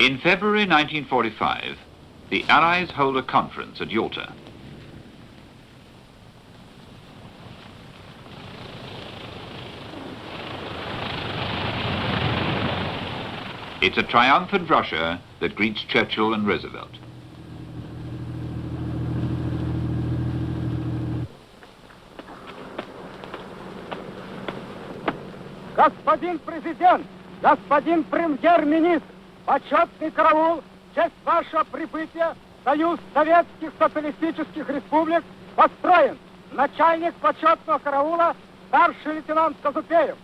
In February 1945, the Allies hold a conference at Yalta. It's a triumphant Russia that greets Churchill and Roosevelt. Господин президент, господин премьер-министр, почетный караул, в честь вашего прибытия Союз Советских Социалистических Республик построен. Начальник почетного караула старший лейтенант Казупеев.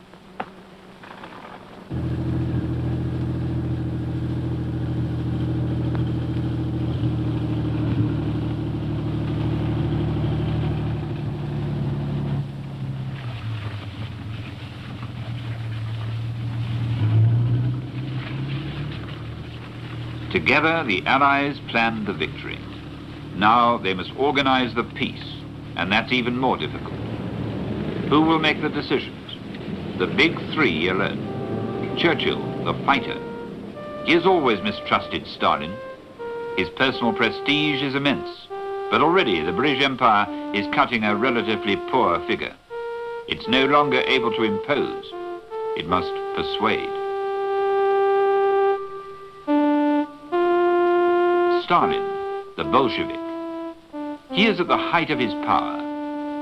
Together, the Allies planned the victory. Now they must organize the peace, and that's even more difficult. Who will make the decisions? The big three alone. Churchill, the fighter. He has always mistrusted Stalin. His personal prestige is immense, but already the British Empire is cutting a relatively poor figure. It's no longer able to impose. It must persuade. Stalin, the Bolshevik. He is at the height of his power.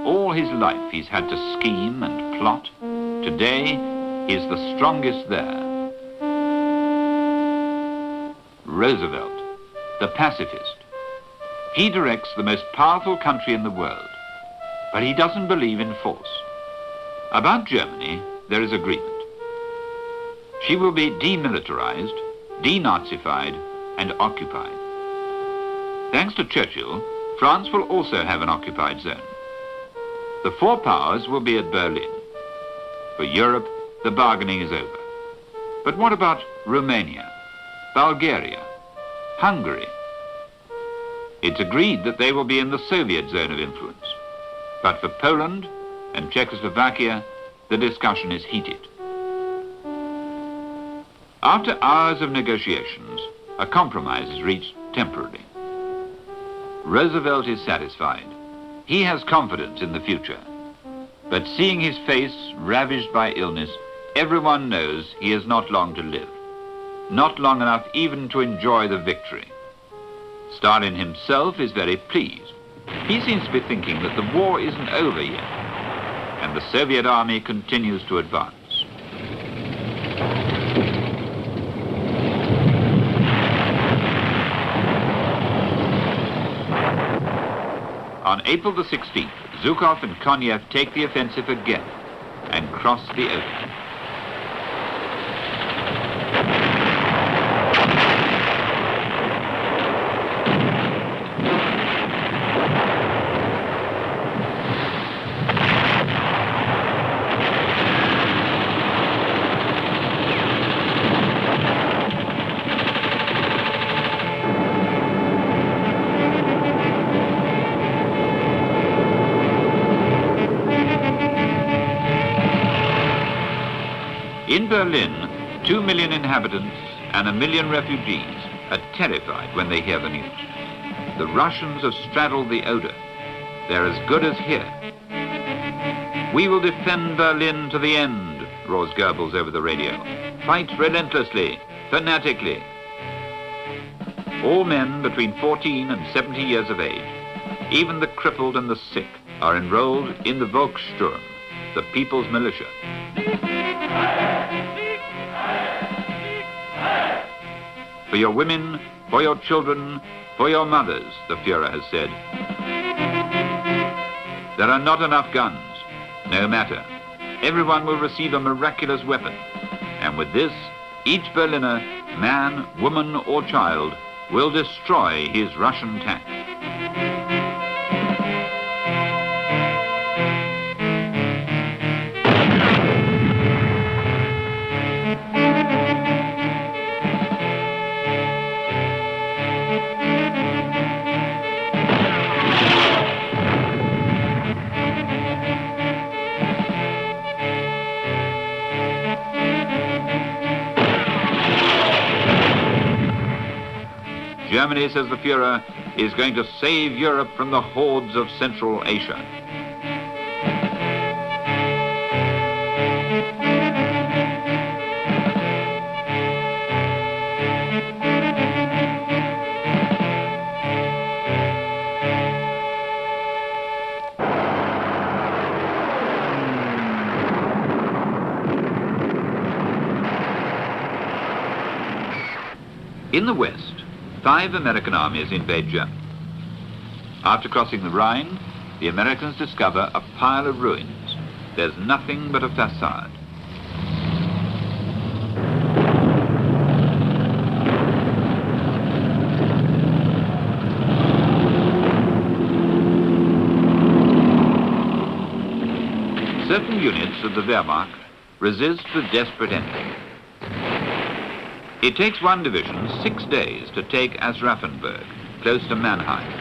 All his life he's had to scheme and plot. Today, he is the strongest there. Roosevelt, the pacifist. He directs the most powerful country in the world, but he doesn't believe in force. About Germany, there is agreement. She will be demilitarized, denazified, and occupied. Thanks to Churchill, France will also have an occupied zone. The four powers will be at Berlin. For Europe, the bargaining is over. But what about Romania, Bulgaria, Hungary? It's agreed that they will be in the Soviet zone of influence. But for Poland and Czechoslovakia, the discussion is heated. After hours of negotiations, a compromise is reached temporarily. Roosevelt is satisfied. He has confidence in the future. But seeing his face ravaged by illness, everyone knows he has not long to live. Not long enough even to enjoy the victory. Stalin himself is very pleased. He seems to be thinking that the war isn't over yet, and the Soviet army continues to advance. On April the 16th, Zhukov and Konev take the offensive again and cross the Oder. In Berlin, 2 million inhabitants and 1 million refugees are terrified when they hear the news. The Russians have straddled the Oder. They're as good as here. "We will defend Berlin to the end," roars Goebbels over the radio. "Fight relentlessly, fanatically." All men between 14 and 70 years of age, even the crippled and the sick, are enrolled in the Volkssturm, the people's militia. For your women, for your children, for your mothers, the Führer has said. There are not enough guns. No matter. Everyone will receive a miraculous weapon. And with this, each Berliner, man, woman, or child, will destroy his Russian tank. Germany, says the Führer, is going to save Europe from the hordes of Central Asia. In the West, 5 American armies invade Germany. After crossing the Rhine, the Americans discover a pile of ruins. There's nothing but a facade. Certain units of the Wehrmacht resist with desperate energy. It takes one division 6 days to take Asraffenburg, close to Mannheim.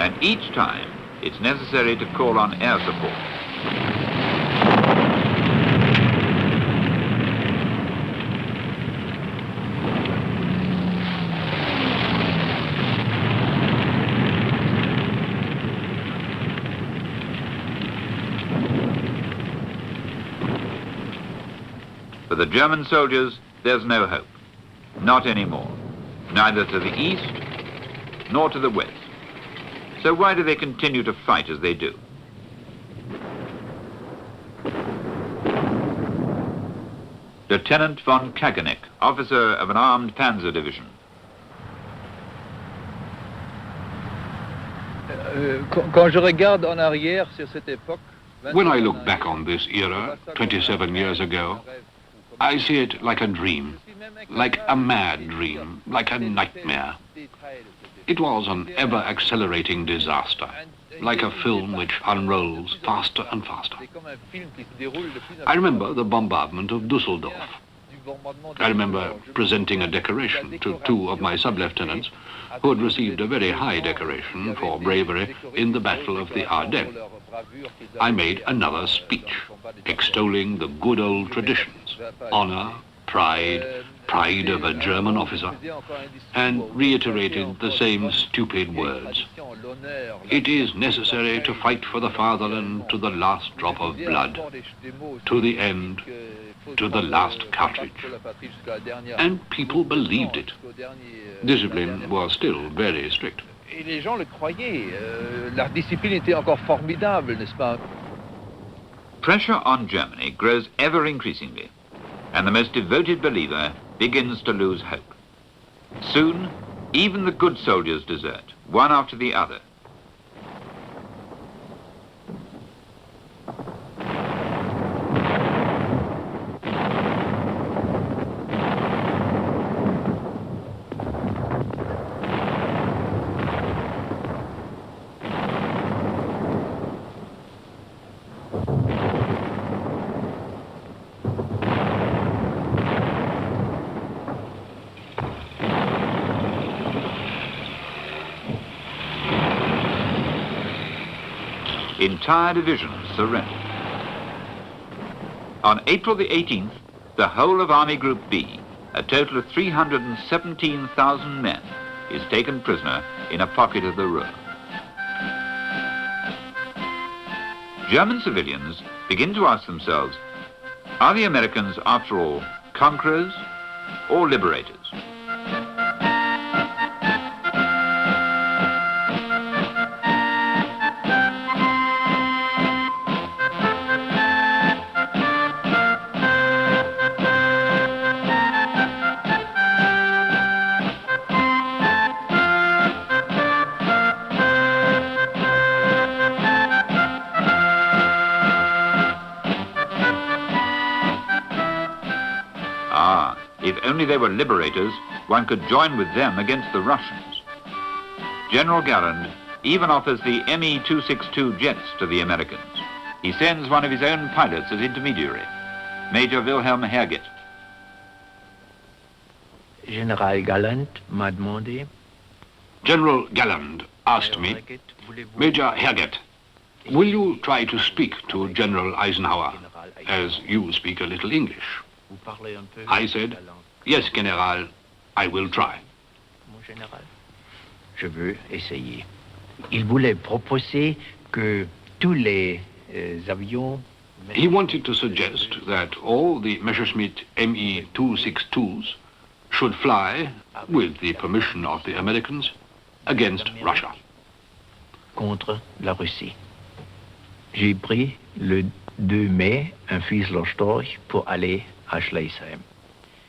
And each time, it's necessary to call on air support. For the German soldiers, there's no hope. Not anymore. Neither to the east, nor to the west. So why do they continue to fight as they do? Lieutenant von Kageneck, officer of an armed panzer division. When I look back on this era, 27 years ago, I see it like a dream, like a mad dream, like a nightmare. It was an ever-accelerating disaster, like a film which unrolls faster and faster. I remember the bombardment of Düsseldorf. I remember presenting a decoration to 2 of my sub-lieutenants who had received a very high decoration for bravery in the Battle of the Ardennes. I made another speech, extolling the good old traditions, honor, pride of a German officer, and reiterated the same stupid words. It is necessary to fight for the fatherland to the last drop of blood, to the end, to the last cartridge. And people believed it. Discipline was still very strict. Et les gens le croyaient. La discipline était encore formidable, n'est-ce pas? Pressure on Germany grows ever increasingly, and the most devoted believer begins to lose hope. Soon, even the good soldiers desert, one after the other. Entire divisions surrendered. On April the 18th, the whole of Army Group B, a total of 317,000 men, is taken prisoner in a pocket of the Ruhr. German civilians begin to ask themselves, are the Americans, after all, conquerors or liberators? If only they were liberators, one could join with them against the Russians. General Garand even offers the Me-262 jets to the Americans. He sends one of his own pilots as intermediary, Major Wilhelm Herget. General Galland m'a demandé. General Galland asked me, Major Herget, will you try to speak to General Eisenhower? as you speak a little English. Vous parlez un peu I said, la langue. yes, General, I will try. Mon général, je veux essayer. Il voulait proposer que tous les avions... He wanted to suggest that all the Messerschmitt Me-262s should fly, with the permission of the Americans, against Russia. Contre la Russie. J'ai pris le 2 mai un Fiesler-Storch pour aller à Schleißheim.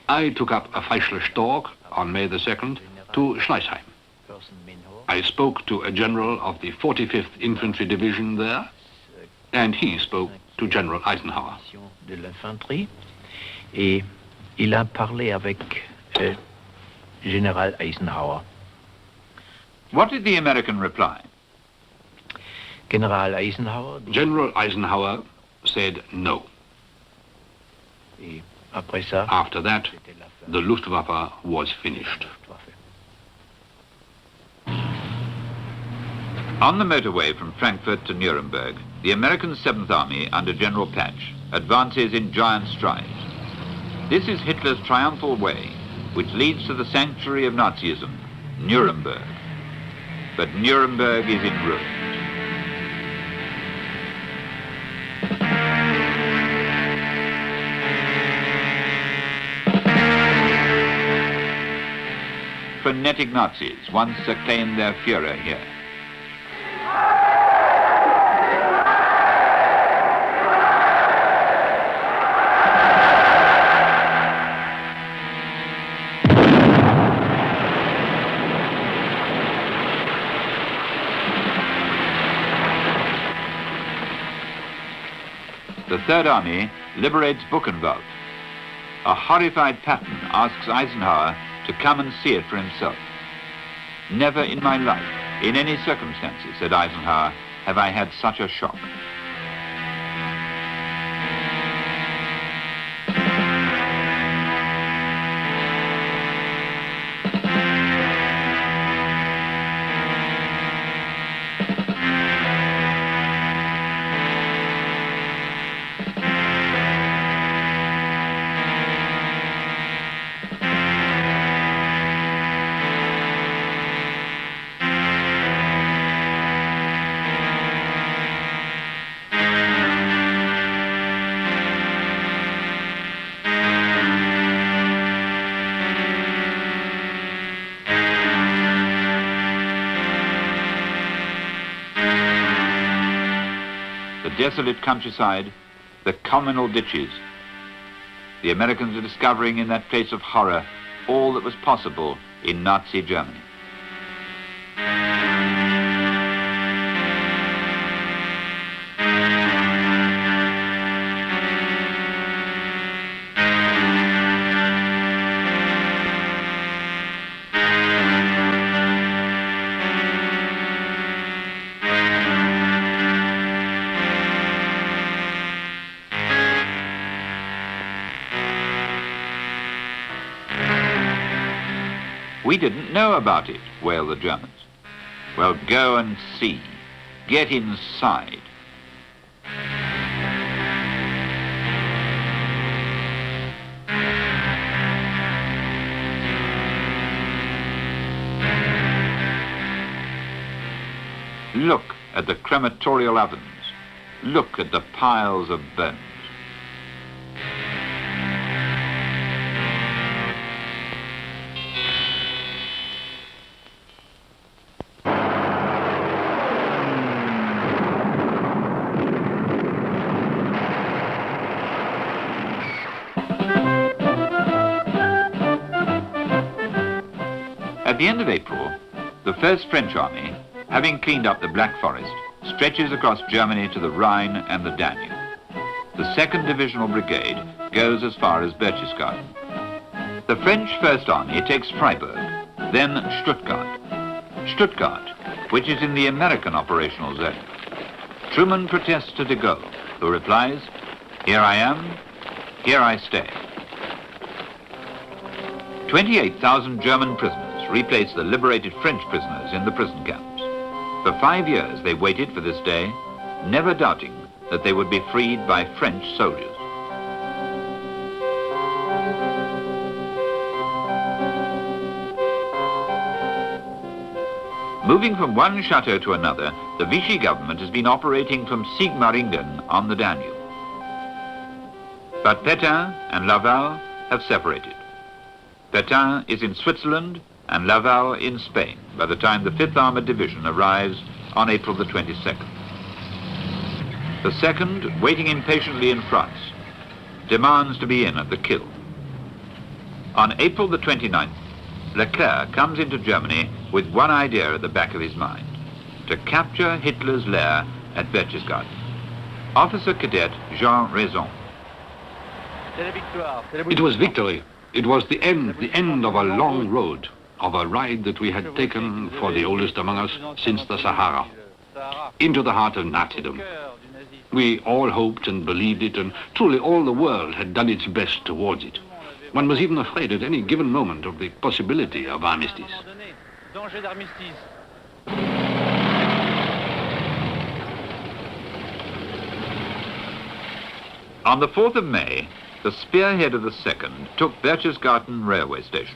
I took up a Feischler Stork on May the 2nd to Schleißheim. I spoke to a general of the 45th Infantry Division there, and he spoke to General Eisenhower. De l'infanterie, et il a parlé avec Général Eisenhower. What did the American reply? General Eisenhower. General Eisenhower said no. Et après ça, After that, the Luftwaffe was finished. On the motorway from Frankfurt to Nuremberg, the American 7th Army under General Patch advances in giant strides. This is Hitler's triumphal way, which leads to the sanctuary of Nazism, Nuremberg. But Nuremberg is in ruins. Frenetic Nazis once acclaimed their Führer here. The Third Army liberates Buchenwald. A horrified Patton asks Eisenhower to come and see it for himself. Never in my life, in any circumstances, said Eisenhower, have I had such a shock. Desolate countryside, the communal ditches. The Americans are discovering in that place of horror all that was possible in Nazi Germany. We didn't know about it, wail the Germans. Well, go and see. Get inside. Look at the crematorial ovens. Look at the piles of bones. At the end of April, the First French Army, having cleaned up the Black Forest, stretches across Germany to the Rhine and the Danube. The 2nd Divisional Brigade goes as far as Berchtesgaden. The French First Army takes Freiburg, then Stuttgart. Stuttgart, which is in the American operational zone. Truman protests to de Gaulle, who replies, "Here I am, here I stay." 28,000 German prisoners replaced the liberated French prisoners in the prison camps. For 5 years they waited for this day, never doubting that they would be freed by French soldiers. Moving from one chateau to another, the Vichy government has been operating from Sigmaringen on the Danube. But Pétain and Laval have separated. Pétain is in Switzerland and Laval in Spain by the time the 5th Armoured Division arrives on April the 22nd. The 2nd, waiting impatiently in France, demands to be in at the kill. On April the 29th, Leclerc comes into Germany with one idea at the back of his mind: to capture Hitler's lair at Berchtesgaden. Officer Cadet Jean Raison. It was victory. It was the end of a long road, of a ride that we had taken for the oldest among us since the Sahara, into the heart of Nazism. We all hoped and believed it, and truly all the world had done its best towards it. One was even afraid at any given moment of the possibility of armistice. On the 4th of May, the spearhead of the 2nd took Berchtesgaden railway station.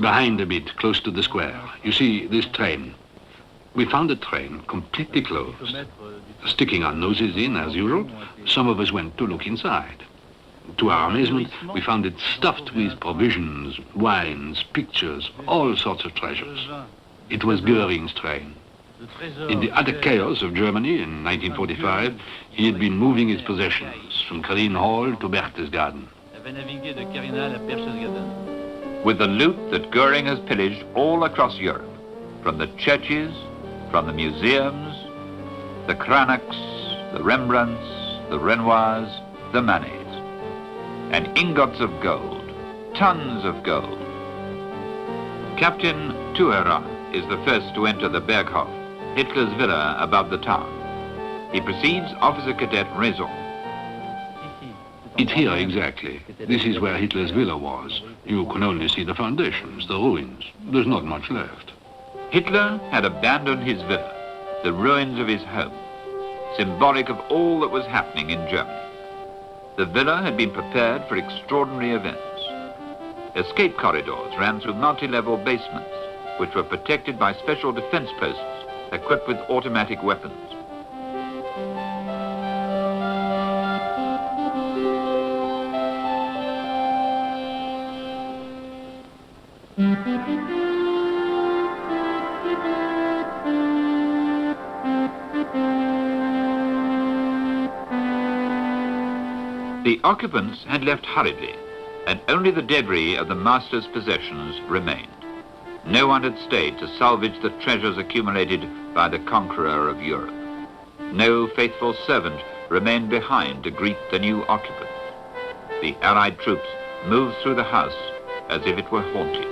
Behind a bit, close to the square, you see this train. We found the train completely closed. Sticking our noses in, as usual, some of us went to look inside. To our amazement, we found it stuffed with provisions, wines, pictures, all sorts of treasures. It was Göring's train. In the utter chaos of Germany in 1945, he had been moving his possessions from Green Hall to Berchtesgaden. With the loot that Göring has pillaged all across Europe, from the churches, from the museums, the Cranachs, the Rembrandts, the Renoirs, the Manets, and ingots of gold, tons of gold. Captain Thuera is the first to enter the Berghof, Hitler's villa above the town. He precedes Officer Cadet Raison. It's here exactly. This is where Hitler's villa was. You can only see the foundations, the ruins. There's not much left. Hitler had abandoned his villa, the ruins of his home, symbolic of all that was happening in Germany. The villa had been prepared for extraordinary events. Escape corridors ran through multi-level basements, which were protected by special defense posts equipped with automatic weapons. The occupants had left hurriedly, and only the debris of the master's possessions remained. No one had stayed to salvage the treasures accumulated by the conqueror of Europe. No faithful servant remained behind to greet the new occupant. The Allied troops moved through the house as if it were haunted.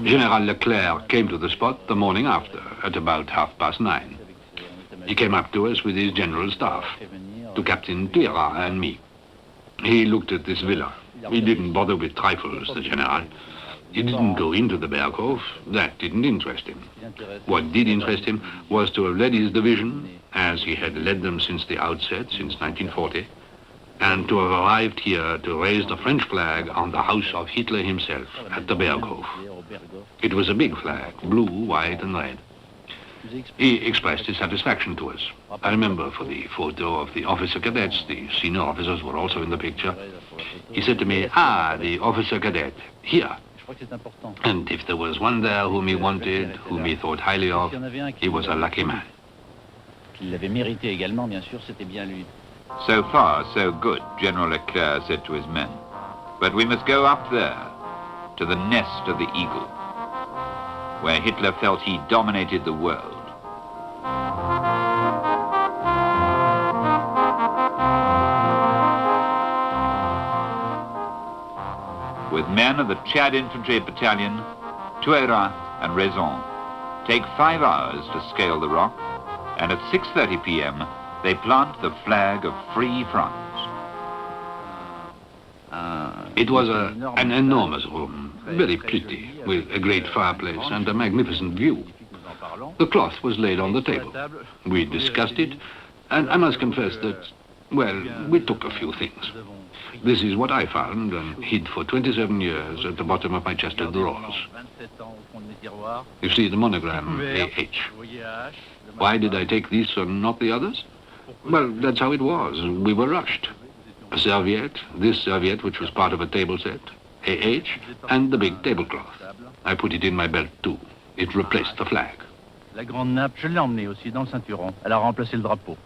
General Leclerc came to the spot the morning after, at about 9:30. He came up to us with his general staff, to Captain Thuera and me. He looked at this villa. He didn't bother with trifles, the general. He didn't go into the Berghof. That didn't interest him. What did interest him was to have led his division, as he had led them since the outset, since 1940, and to have arrived here to raise the French flag on the house of Hitler himself at the Berghof. It was a big flag, blue, white, and red. He expressed his satisfaction to us. I remember for the photo of the officer cadets, the senior officers were also in the picture. He said to me, "Ah, the officer cadet, here." And if there was one there whom he wanted, whom he thought highly of, he was a lucky man. So far, so good, General Leclerc said to his men. But we must go up there, to the nest of the eagle, where Hitler felt he dominated the world. With men of the Chad Infantry Battalion, Thuera and Raison take 5 hours to scale the rock and at 6:30 p.m. they plant the flag of Free France. It was an enormous room, very pretty, with a great fireplace and a magnificent view. The cloth was laid on the table. We discussed it, and I must confess that, well, we took a few things. This is what I found and hid for 27 years at the bottom of my chest of drawers. You see the monogram, AH. Why did I take this and not the others? Well, that's how it was. We were rushed. A serviette, this serviette, which was part of a table set, AH, and the big tablecloth. I put it in my belt too. It replaced the flag. La grande nappe, je l'ai emmenée aussi dans le ceinturon. Elle a remplacé le drapeau.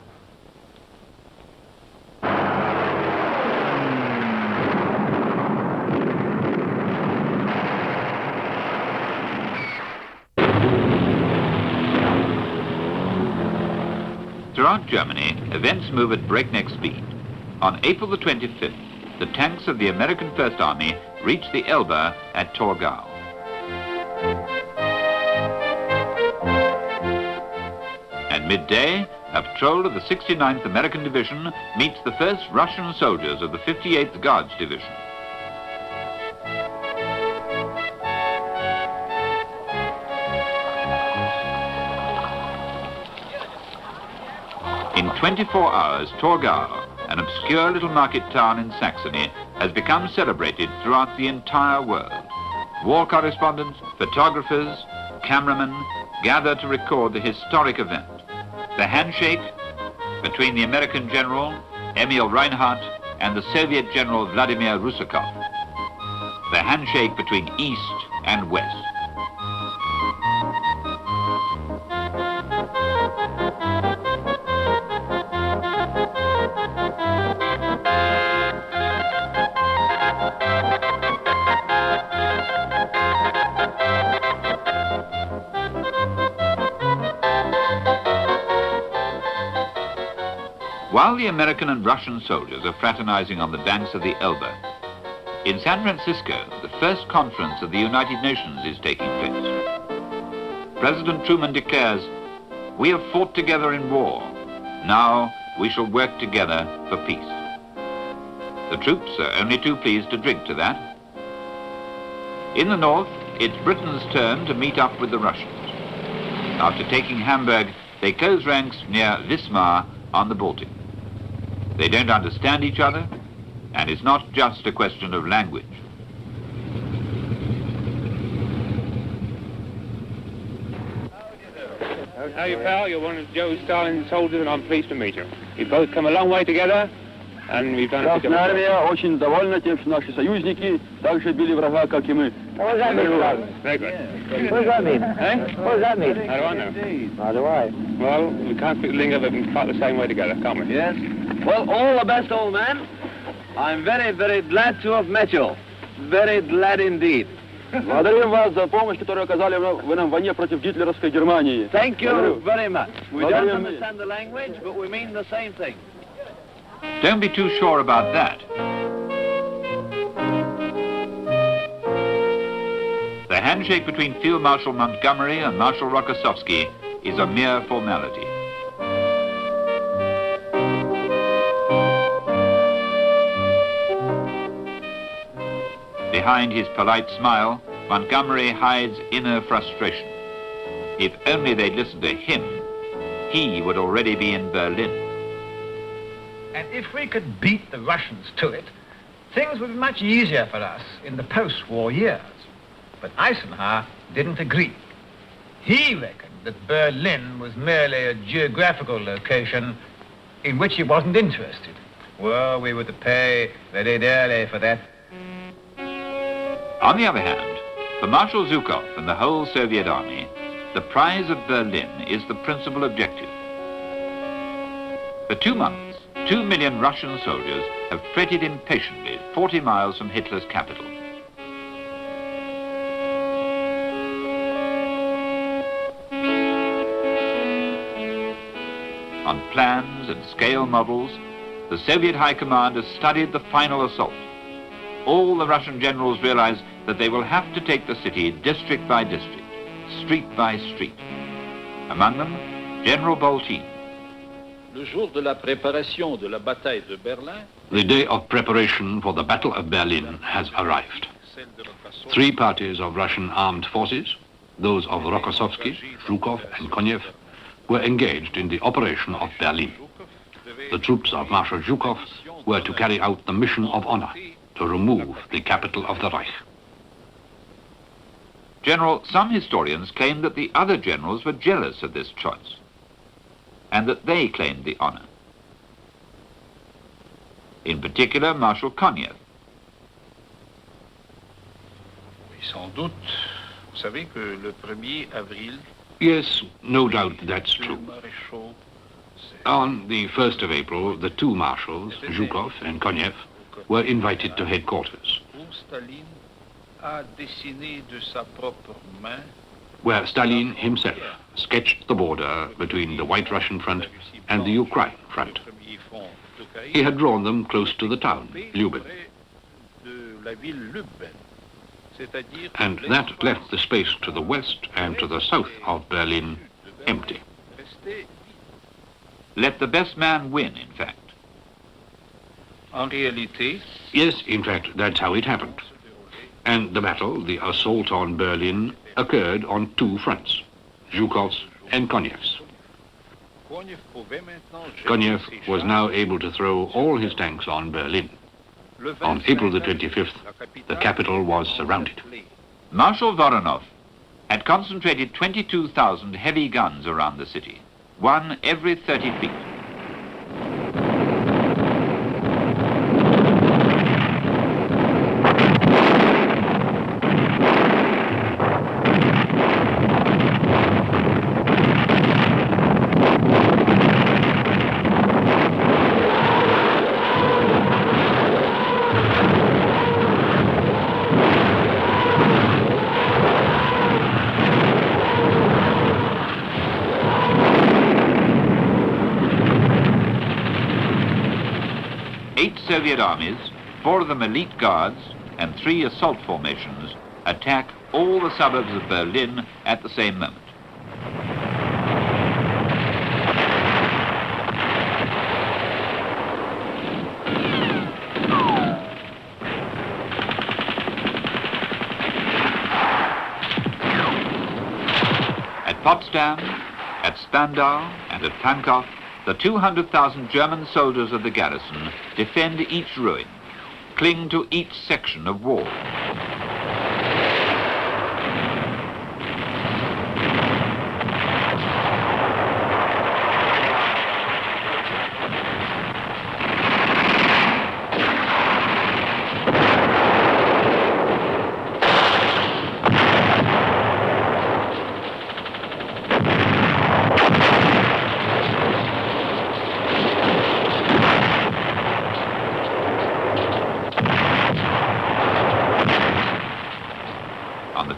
Throughout Germany, events move at breakneck speed. On April the 25th, the tanks of the American First Army reach the Elbe at Torgau. At midday, a patrol of the 69th American Division meets the first Russian soldiers of the 58th Guards Division. In 24 hours, Torgau, an obscure little market town in Saxony, has become celebrated throughout the entire world. War correspondents, photographers, cameramen gather to record the historic event. The handshake between the American General, Emil Reinhardt, and the Soviet General Vladimir Rusakov. The handshake between East and West. While the American and Russian soldiers are fraternizing on the banks of the Elbe, in San Francisco, the first conference of the United Nations is taking place. President Truman declares, "We have fought together in war. Now we shall work together for peace." The troops are only too pleased to drink to that. In the north, it's Britain's turn to meet up with the Russians. After taking Hamburg, they close ranks near Wismar on the Baltic. They don't understand each other, and it's not just a question of language. How are you, pal? You're one of Joe Stalin's soldiers, and I'm pleased to meet you. We've both come a long way together, and we've done a good job. Армия очень довольна тем, что наши союзники также били врага, как и мы. Very good. What does that mean? Eh? What does that mean? How do I know? How do I? Well, we can't quit linger, but we can fight the same way together, can't we? Yes. Well, all the best, old man. I'm very, very glad to have met you. Very glad indeed. Благодарим вас за помощь, которую оказали вы нам в войне против гитлеровской Германии. Thank you very much. We don't understand the language, but we mean the same thing. Don't be too sure about that. The handshake between Field Marshal Montgomery and Marshal Rokossovsky is a mere formality. Behind his polite smile, Montgomery hides inner frustration. If only they'd listened to him, he would already be in Berlin. And if we could beat the Russians to it, things would be much easier for us in the post-war years. But Eisenhower didn't agree. He reckoned that Berlin was merely a geographical location in which he wasn't interested. Well, we were to pay very dearly for that. On the other hand, for Marshal Zhukov and the whole Soviet army, the prize of Berlin is the principal objective. For 2 months, 2 million Russian soldiers have fretted impatiently 40 miles from Hitler's capital. On plans and scale models, the Soviet High Command has studied the final assault. All the Russian generals realize that they will have to take the city district by district, street by street. Among them, General Boltin. Le jour de la préparation de la bataille de Berlin, The day of preparation for the Battle of Berlin has arrived. 3 parties of Russian armed forces, those of Rokossovsky, Zhukov and Konev, were engaged in the operation of Berlin. The troops of Marshal Zhukov were to carry out the mission of honor, to remove the capital of the Reich. General, some historians claim that the other generals were jealous of this choice, and that they claimed the honor. In particular, Marshal Konev. sans doute, vous savez que le 1er avril, Yes, no doubt that's true. On the 1st of April, the 2 marshals, Zhukov and Konev, were invited to headquarters, Staline a dessiné de sa propre main where Stalin himself sketched the border between the White Russian front and the Ukraine front. He had drawn them close to the town, Lyubin, and that left the space to the west and to the south of Berlin empty. Let the best man win, in fact. En réalité, Yes, in fact, that's how it happened. And the battle, the assault on Berlin, occurred on 2 fronts, Zhukov's and Konev's. Konev was now able to throw all his tanks on Berlin. On April the 25th, the capital was surrounded. Marshal Voronov had concentrated 22,000 heavy guns around the city, one every 30 feet. Soviet armies, 4 of them elite guards, and 3 assault formations attack all the suburbs of Berlin at the same moment. At Potsdam, at Spandau, and at Pankow, the 200,000 German soldiers of the garrison defend each ruin, cling to each section of wall.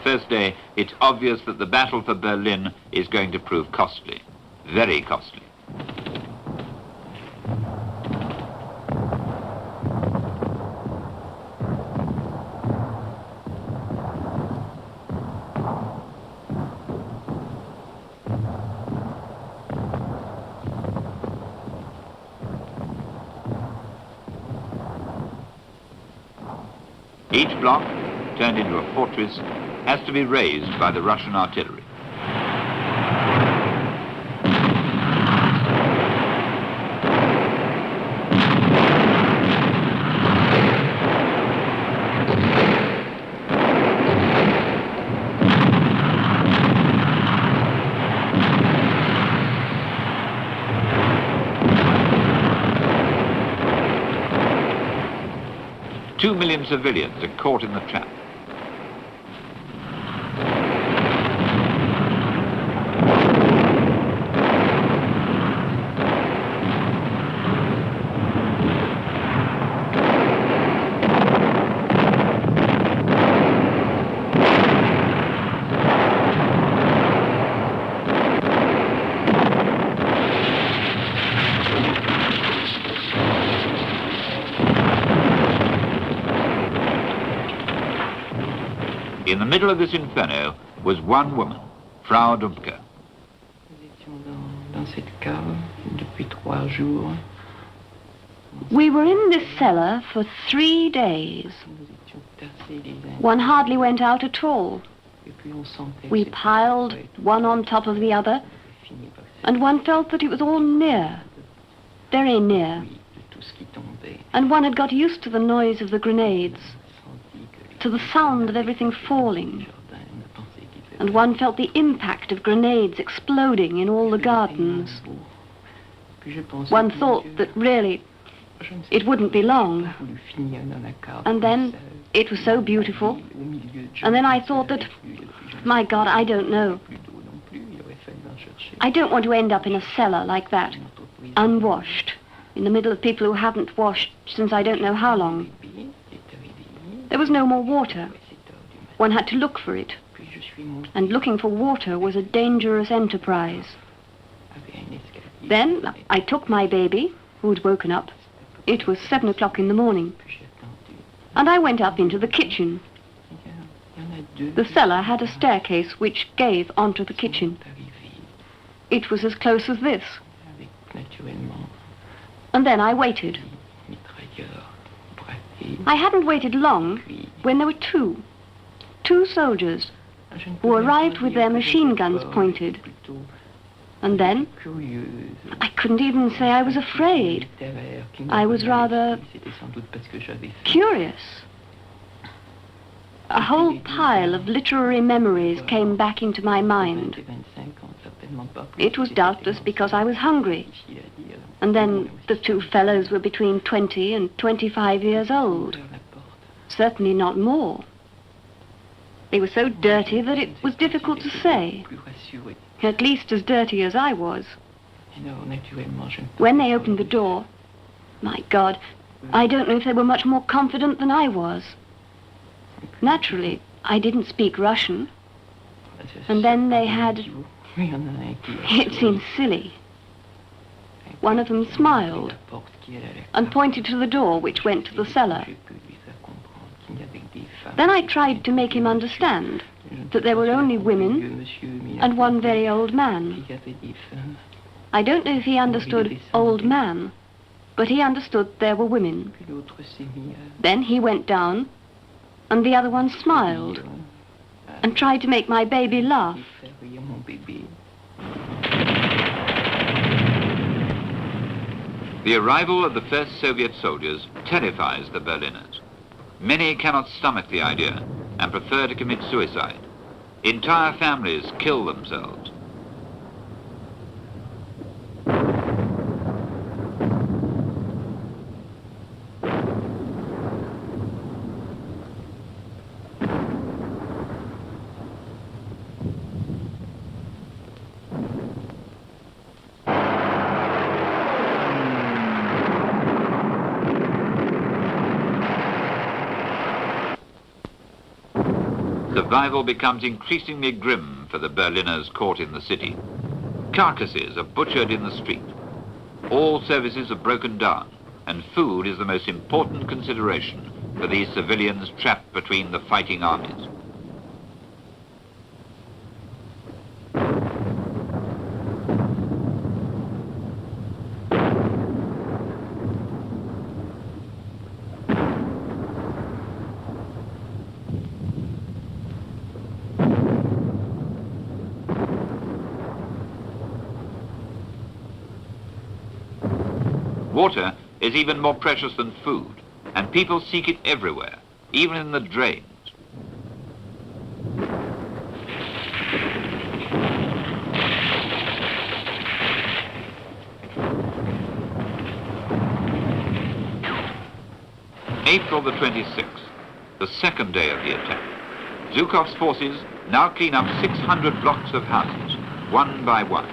First day, it's obvious that the battle for Berlin is going to prove costly, very costly. Each block, turned into a fortress, has to be razed by the Russian artillery. Two million civilians are caught in the trap. In the middle of this inferno was one woman, Frau Dumpke. Nous étions dans We were in this cellar for 3 days. One hardly went out at all. We piled one on top of the other, and one felt that it was all near, very near. And one had got used to the noise of the grenades, to the sound of everything falling. And one felt the impact of grenades exploding in all the gardens. One thought that really it wouldn't be long. And then it was so beautiful. And then I thought that, my God, I don't know. I don't want to end up in a cellar like that, unwashed, in the middle of people who haven't washed since I don't know how long. There was no more water. One had to look for it. And looking for water was a dangerous enterprise. Then I took my baby, who had woken up. It was 7 o'clock in the morning. And I went up into the kitchen. The cellar had a staircase which gave onto the kitchen. It was as close as this. And then I waited. I hadn't waited long when there were two soldiers who arrived with their machine guns pointed. And then I couldn't even say I was afraid. I was rather curious. A whole pile of literary memories came back into my mind. It was doubtless because I was hungry. And then the two fellows were between 20 and 25 years old. Certainly not more. They were so dirty that it was difficult to say. At least as dirty as I was. When they opened the door, my God, I don't know if they were much more confident than I was. Naturally, I didn't speak Russian. And then they had... It seemed silly. One of them smiled and pointed to the door which went to the cellar. Then I tried to make him understand that there were only women and one very old man. I don't know if he understood old man, but he understood there were women. Then he went down, and the other one smiled and tried to make my baby laugh. The arrival of the first Soviet soldiers terrifies the Berliners. Many cannot stomach the idea and prefer to commit suicide. Entire families kill themselves. Survival becomes increasingly grim for the Berliners caught in the city. Carcasses are butchered in the street. All services are broken down, and food is the most important consideration for these civilians trapped between the fighting armies. Water is even more precious than food, and people seek it everywhere, even in the drains. April the 26th, the second day of the attack. Zhukov's forces now clean up 600 blocks of houses, one by one.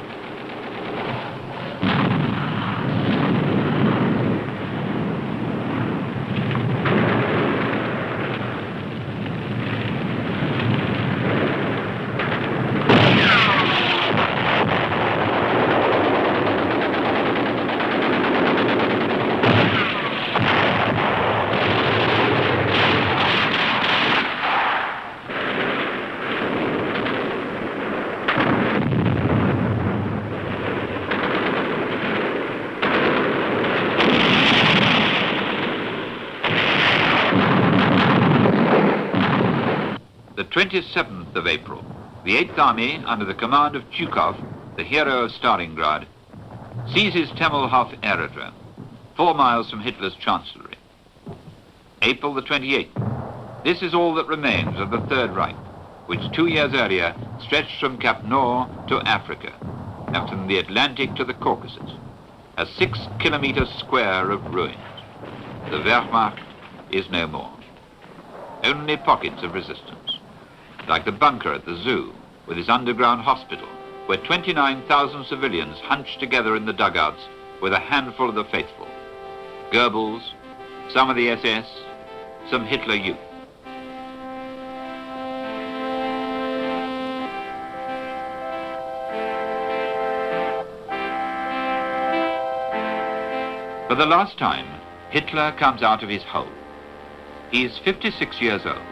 27th of April, the 8th Army, under the command of Zhukov, the hero of Stalingrad, seizes Temmelhof aerodrome, 4 miles from Hitler's chancellery. April the 28th. This is all that remains of the Third Reich, which 2 years earlier stretched from Cap Nord to Africa, and from the Atlantic to the Caucasus, a 6-kilometer square of ruins. The Wehrmacht is no more. Only pockets of resistance, like the bunker at the zoo with its underground hospital, where 29,000 civilians hunched together in the dugouts with a handful of the faithful. Goebbels, some of the SS, some Hitler Youth. For the last time, Hitler comes out of his hole. He is 56 years old.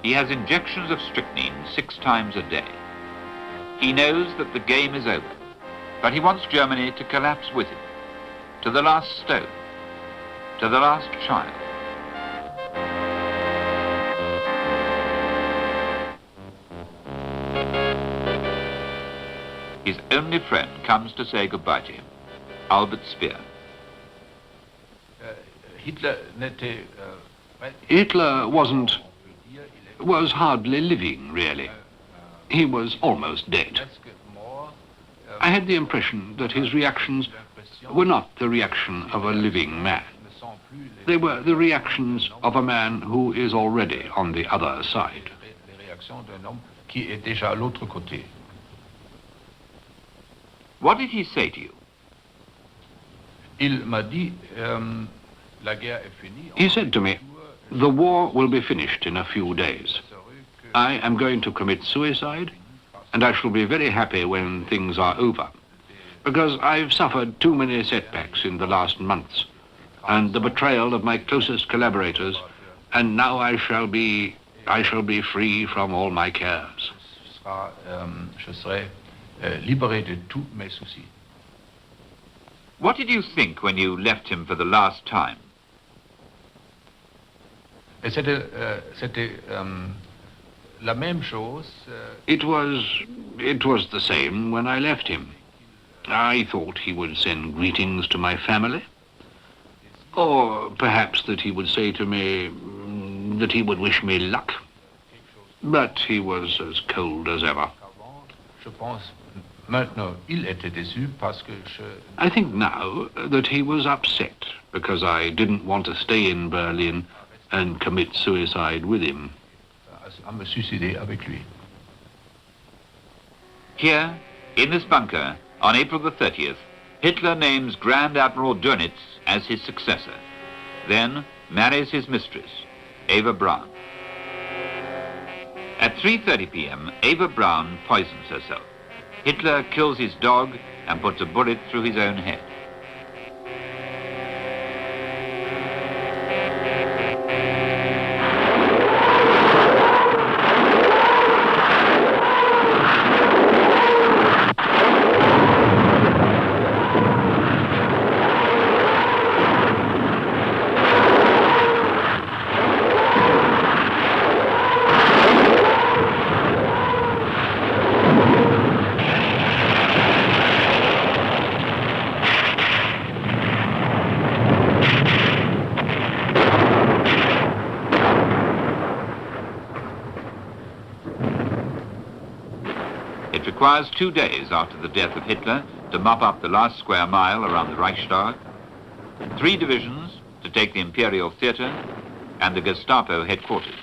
He has injections of strychnine 6 times a day. He knows that the game is over, but he wants Germany to collapse with him, to the last stone, to the last child. His only friend comes to say goodbye to him, Albert Speer. Hitler was hardly living, really. He was almost dead. I had the impression that his reactions were not the reaction of a living man. They were the reactions of a man who is already on the other side. What did he say to you? He said to me, "The war will be finished in a few days. I am going to commit suicide, and I shall be very happy when things are over, because I've suffered too many setbacks in the last months, and the betrayal of my closest collaborators, and now I shall be free from all my cares." What did you think when you left him for the last time? It was the same when I left him. I thought he would send greetings to my family, or perhaps that he would say to me that he would wish me luck. But he was as cold as ever. I think now that he was upset because I didn't want to stay in Berlin and commit suicide with him. Here, in this bunker, on April the 30th, Hitler names Grand Admiral Dönitz as his successor, then marries his mistress, Eva Braun. At 3:30 p.m., Eva Braun poisons herself. Hitler kills his dog and puts a bullet through his own head. It requires 2 days after the death of Hitler to mop up the last square mile around the Reichstag, 3 divisions to take the Imperial Theatre and the Gestapo headquarters.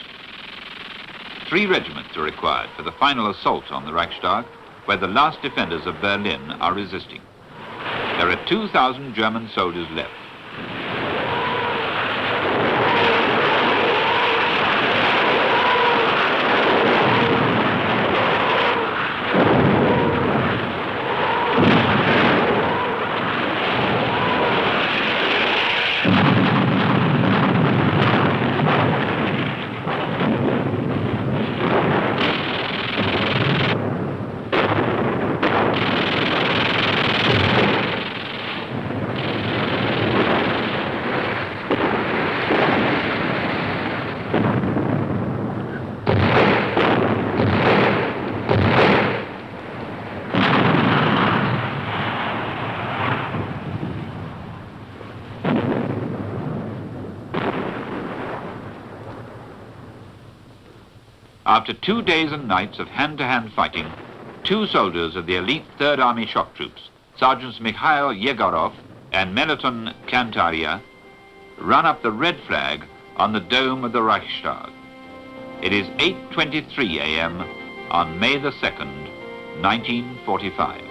3 regiments are required for the final assault on the Reichstag, where the last defenders of Berlin are resisting. There are 2,000 German soldiers left. After 2 days and nights of hand-to-hand fighting, 2 soldiers of the elite 3rd Army shock troops, Sergeants Mikhail Yegorov and Melaton Kantaria, run up the red flag on the dome of the Reichstag. It is 8:23 a.m. on May the 2nd, 1945.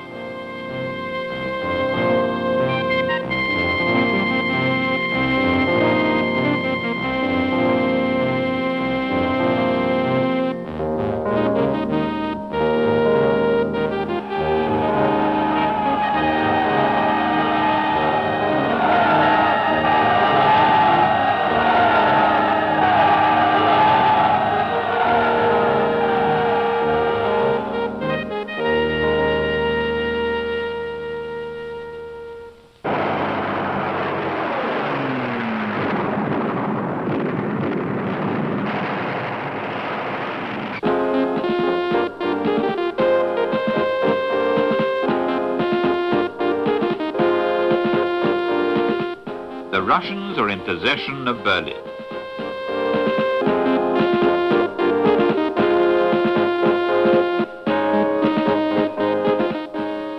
The Russians are in possession of Berlin.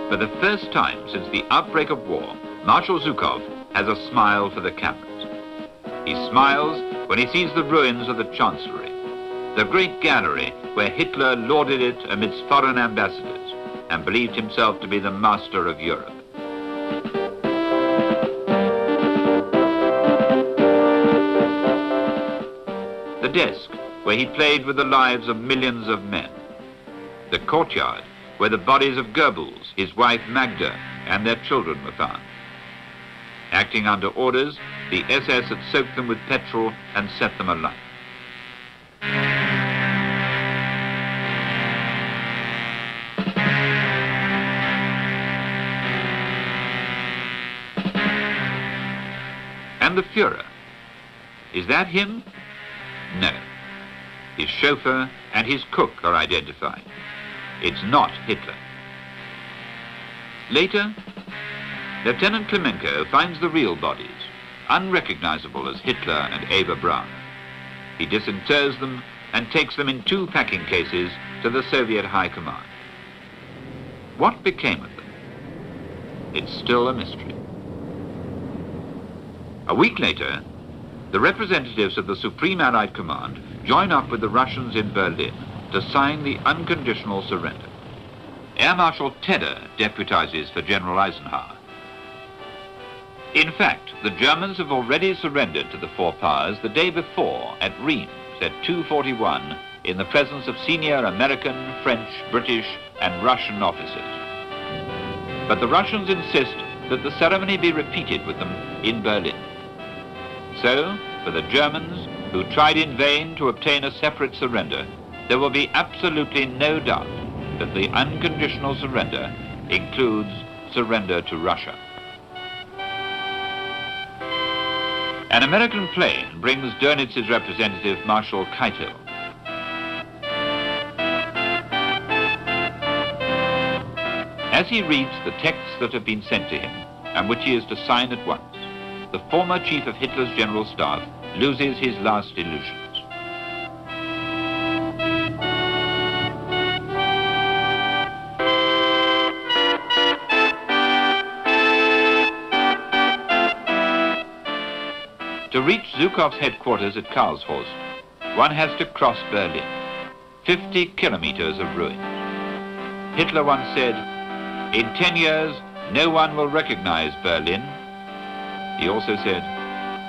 For the first time since the outbreak of war, Marshal Zhukov has a smile for the cameras. He smiles when he sees the ruins of the Chancellery, the great gallery where Hitler lauded it amidst foreign ambassadors and believed himself to be the master of Europe. The desk where he played with the lives of millions of men. The courtyard where the bodies of Goebbels, his wife Magda, and their children were found. Acting under orders, the SS had soaked them with petrol and set them alight. And the Führer, is that him? No. His chauffeur and his cook are identified. It's not Hitler. Later, Lieutenant Klemenko finds the real bodies, unrecognizable as Hitler and Eva Braun. He disinters them and takes them in 2 packing cases to the Soviet High Command. What became of them? It's still a mystery. A week later, the representatives of the Supreme Allied Command join up with the Russians in Berlin to sign the unconditional surrender. Air Marshal Tedder deputizes for General Eisenhower. In fact, the Germans have already surrendered to the 4 powers the day before at Reims at 2:41 in the presence of senior American, French, British, and Russian officers. But the Russians insist that the ceremony be repeated with them in Berlin. So, for the Germans, who tried in vain to obtain a separate surrender, there will be absolutely no doubt that the unconditional surrender includes surrender to Russia. An American plane brings Dönitz's representative, Marshal Keitel. As he reads the texts that have been sent to him, and which he is to sign at once, the former chief of Hitler's general staff loses his last illusions. To reach Zhukov's headquarters at Karlshorst, one has to cross Berlin, 50 kilometers of ruins. Hitler once said, "In 10 years, no one will recognize Berlin." He also said,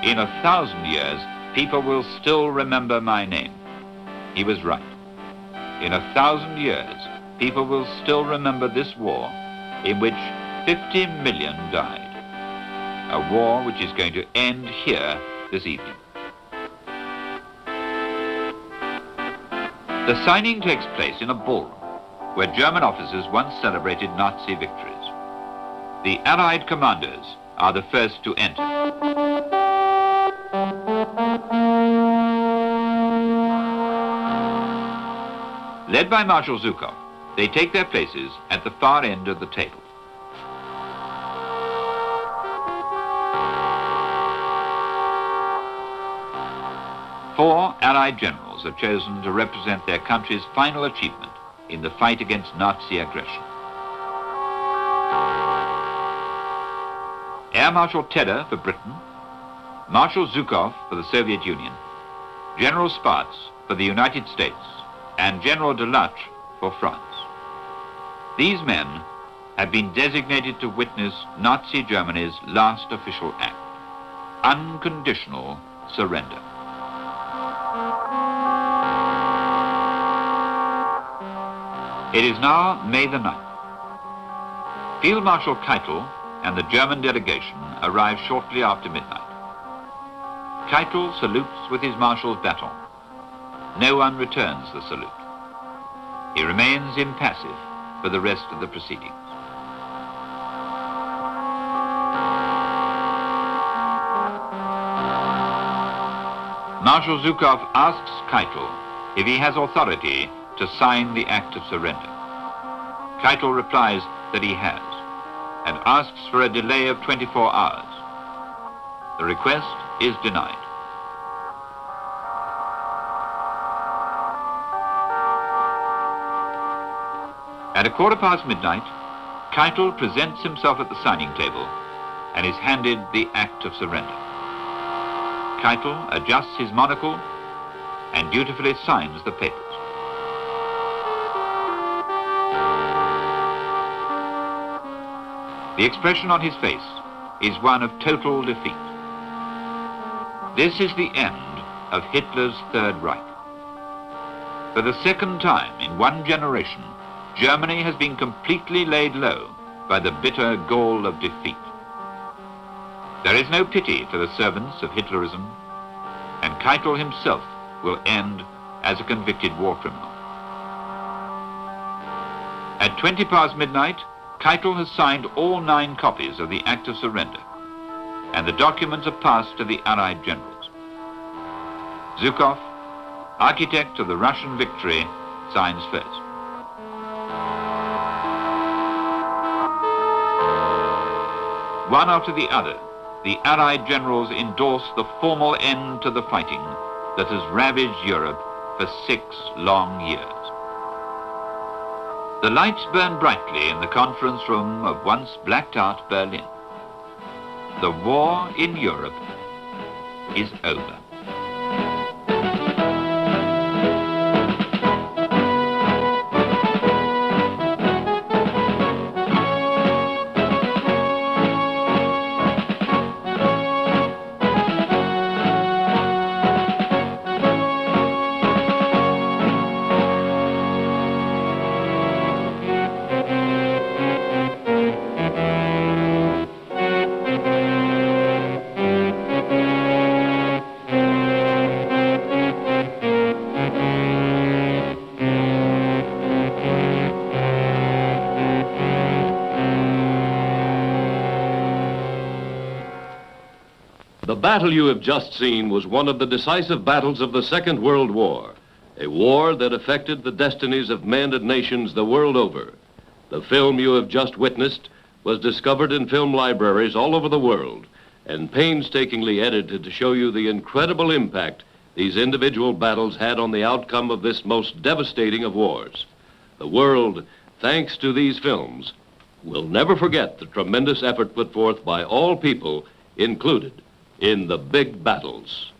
"In 1,000 years, people will still remember my name." He was right. In 1,000 years, people will still remember this war in which 50 million died. A war which is going to end here this evening. The signing takes place in a ballroom where German officers once celebrated Nazi victories. The Allied commanders are the first to enter. Led by Marshal Zhukov, they take their places at the far end of the table. 4 Allied generals are chosen to represent their country's final achievement in the fight against Nazi aggression. Air Marshal Tedder for Britain, Marshal Zhukov for the Soviet Union, General Spaatz for the United States, and General Delattre for France. These men have been designated to witness Nazi Germany's last official act, unconditional surrender. It is now May the 9th. Field Marshal Keitel and the German delegation arrive shortly after midnight. Keitel salutes with his marshal's baton. No one returns the salute. He remains impassive for the rest of the proceedings. Marshal Zhukov asks Keitel if he has authority to sign the act of surrender. Keitel replies that he has and asks for a delay of 24 hours. The request is denied. At 1:15 midnight, Keitel presents himself at the signing table and is handed the act of surrender. Keitel adjusts his monocle and dutifully signs the papers. The expression on his face is one of total defeat. This is the end of Hitler's Third Reich. For the second time in one generation, Germany has been completely laid low by the bitter gall of defeat. There is no pity for the servants of Hitlerism, and Keitel himself will end as a convicted war criminal. At 20 past midnight, Keitel has signed all 9 copies of the Act of Surrender, and the documents are passed to the Allied generals. Zhukov, architect of the Russian victory, signs first. One after the other, the Allied generals endorse the formal end to the fighting that has ravaged Europe for 6 long years. The lights burn brightly in the conference room of once blacked out Berlin. The war in Europe is over. The battle you have just seen was one of the decisive battles of the Second World War, a war that affected the destinies of men and nations the world over. The film you have just witnessed was discovered in film libraries all over the world and painstakingly edited to show you the incredible impact these individual battles had on the outcome of this most devastating of wars. The world, thanks to these films, will never forget the tremendous effort put forth by all people included in the big battles.